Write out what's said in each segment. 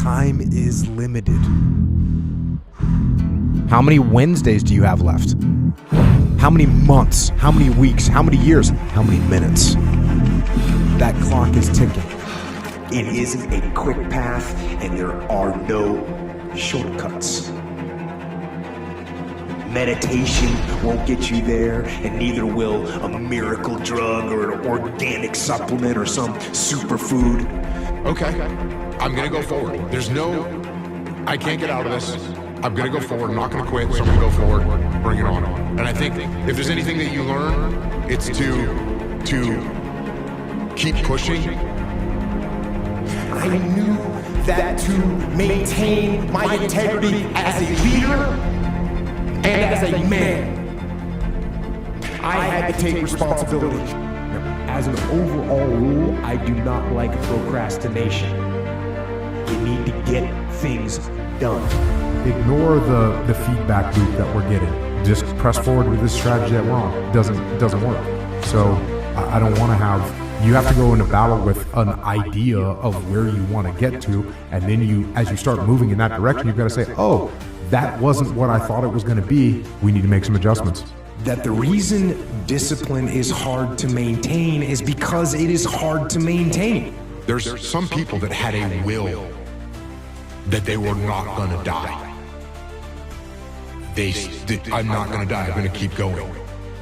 time is limited. How many Wednesdays do you have left? How many months? How many weeks? How many years? How many minutes? That clock is ticking. It isn't a quick path, and there are no shortcuts. Meditation won't get you there, and neither will a miracle drug or an organic supplement or some superfood. Okay, I'm gonna go forward. I can't get out of this. I'm gonna go forward. I'm not gonna quit, so I'm gonna go forward. Bring it on. And I think if there's anything that you learn, it's to keep pushing. I knew that to maintain my integrity as a leader and as a man, I had to take responsibility. As an overall rule, I do not like procrastination. You need to get things done. Ignore the feedback loop that we're getting. Just press forward with this strategy that we're on. It doesn't work. So I don't want to have. You have to go into battle with an idea of where you want to get to, and then as you start moving in that direction, you've got to say, oh, that wasn't what I thought it was going to be. We need to make some adjustments. That the reason discipline is hard to maintain is because it is hard to maintain. There's some people that had a will that they were not going to die. I'm not going to die. I'm going to keep going.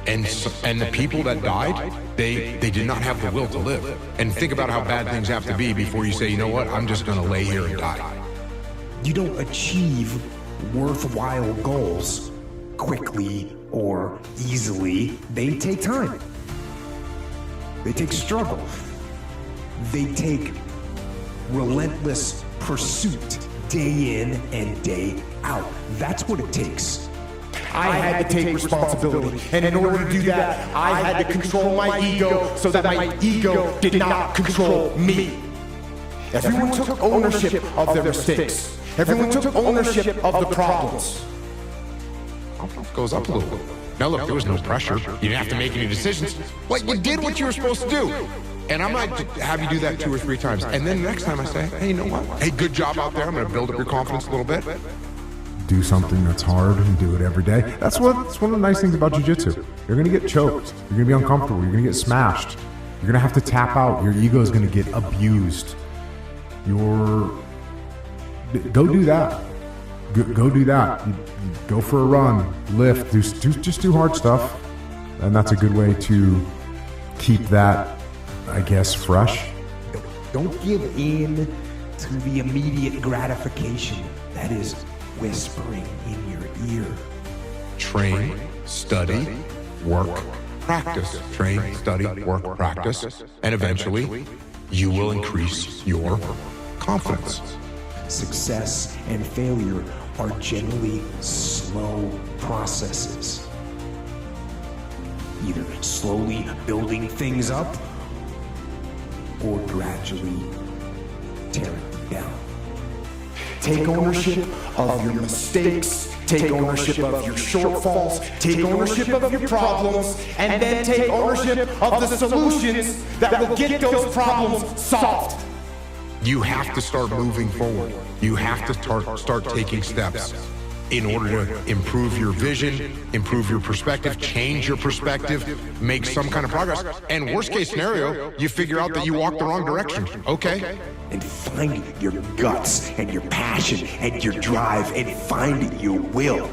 And the people that died, they did not have the will to live. And think about how bad things have to be before you say, you know what, I'm just going to lay here and die. You don't achieve worthwhile goals quickly or easily. They take time. They take struggle. They take relentless pursuit day in and day out. That's what it takes. I had to take responsibility, and in order to do that, I had to control my ego so that my ego did not control me. Everyone took ownership of their mistakes. Everyone took ownership of the problems. Goes up a little bit. Now look, there was no pressure. You didn't have to make any decisions. You did what you were supposed to do. And I might have you do that 2 or 3 times. And then the next time I say, hey, you know what? Hey, good job out there. I'm going to build up your confidence a little bit. Do something that's hard and do it every day. That's one of the nice things about jiu-jitsu. You're going to get choked. You're going to be uncomfortable. You're going to get smashed. You're going to have to tap out. Your ego is going to get abused. Go do that. Go do that. Go for a run, lift, just do hard stuff. And that's a good way to keep that, I guess, fresh. Don't give in to the immediate gratification that is whispering in your ear. Train, study, work, practice. Train, study, work, practice. And eventually, you will increase your confidence. Success and failure are generally slow processes. Either slowly building things up or gradually tearing them down. Take ownership of your mistakes, take ownership of your shortfalls, take ownership of your problems, and then take ownership of the solutions that will get those problems solved. You have to start moving forward. You have to start taking steps in order to improve your vision, improve your perspective, change your perspective, make some kind of progress. And worst case scenario, you figure out that you walked the wrong direction. Okay. And find your guts and your passion and your drive and find your will.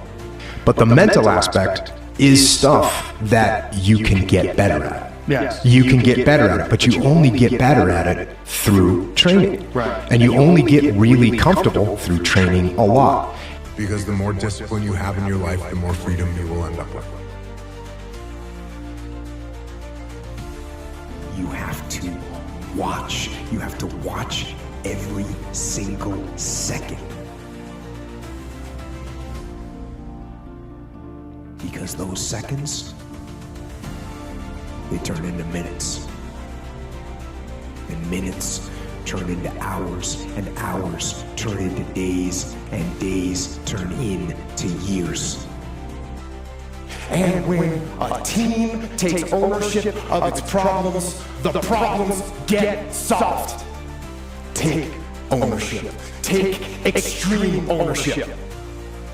But the mental aspect is stuff that you can get better at. Yes. You can get better at it, but you only get better at it through training. Right. And you only get really comfortable through training a lot. Because the more discipline you have in your life, the more freedom you will end up with. You have to watch. You have to watch every single second. Because those seconds, they turn into minutes. And minutes turn into hours, and hours turn into days, and days turn into years. And when a team takes ownership of its problems, the problems get solved. Take ownership. take extreme ownership.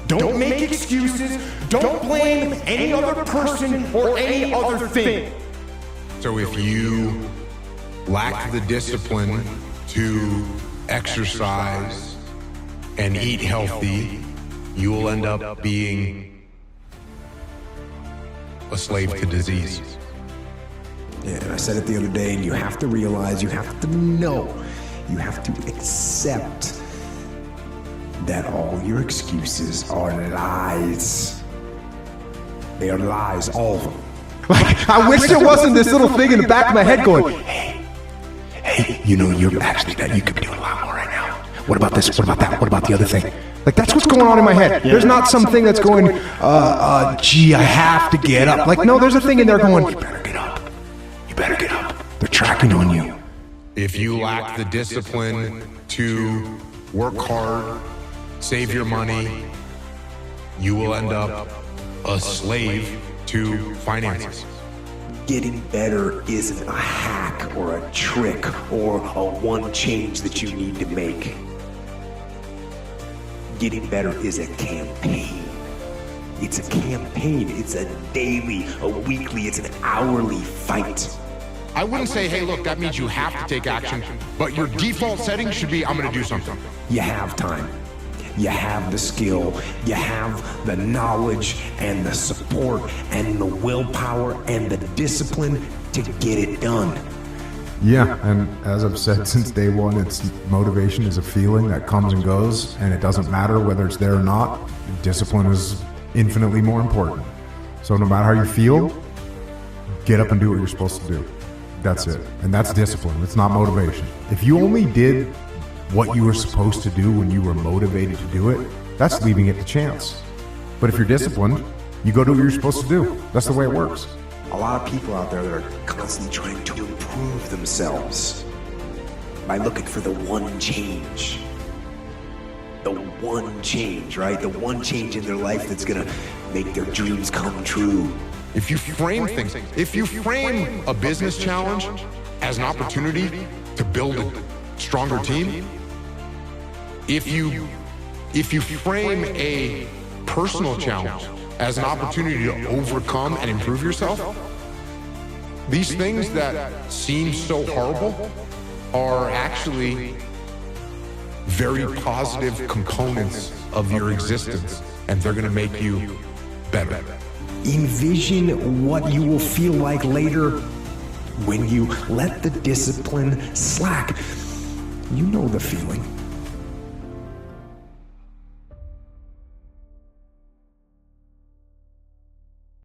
Don't make excuses. Don't blame any other person or any other thing. So if you lack the discipline to exercise and eat healthy, you will end up being a slave to disease. Yeah, and I said it the other day, and you have to realize, you have to know, you have to accept that all your excuses are lies. They are lies, all of them. Like, I wish there wasn't this little thing in the back of my head going, hey, you know, you're actually that you could be doing a lot more right now. What about this? What about that? What about the other thing? Like, that's what's going on in my head. There's not something that's going, gee, I have to get up. Like, no, there's a thing in there going, you better get up. You better get up. They're tracking on you. If you lack the discipline to work hard, save your money, you will end up a slave to finances. Getting better isn't a hack or a trick or a one change that you need to make. Getting better is a campaign. It's a campaign. It's a daily, a weekly, it's an hourly fight. I wouldn't say, hey, look, that means you have to take action, but your default setting should be, I'm going to do something. You have time. You have the skill, you have the knowledge and the support and the willpower and the discipline to get it done. Yeah, and as I've said since day one, it's motivation is a feeling that comes and goes, and it doesn't matter whether it's there or not. Discipline is infinitely more important. So no matter how you feel, get up and do what you're supposed to do. That's it. And that's discipline. It's not motivation. If you only did what you were supposed to do when you were motivated to do it, that's leaving it to chance. But if you're disciplined, you go do what you're supposed to do. That's the way it works. A lot of people out there that are constantly trying to improve themselves by looking for the one change. The one change, right? The one change in their life that's gonna make their dreams come true. If you frame things, if you frame a business challenge as an opportunity to build a stronger team, if you frame a personal challenge as an opportunity to overcome and improve yourself, these things that seem so horrible are actually very positive components of your existence, and they're going to make you better. Envision what you will feel like later when you let the discipline slack. You know the feeling.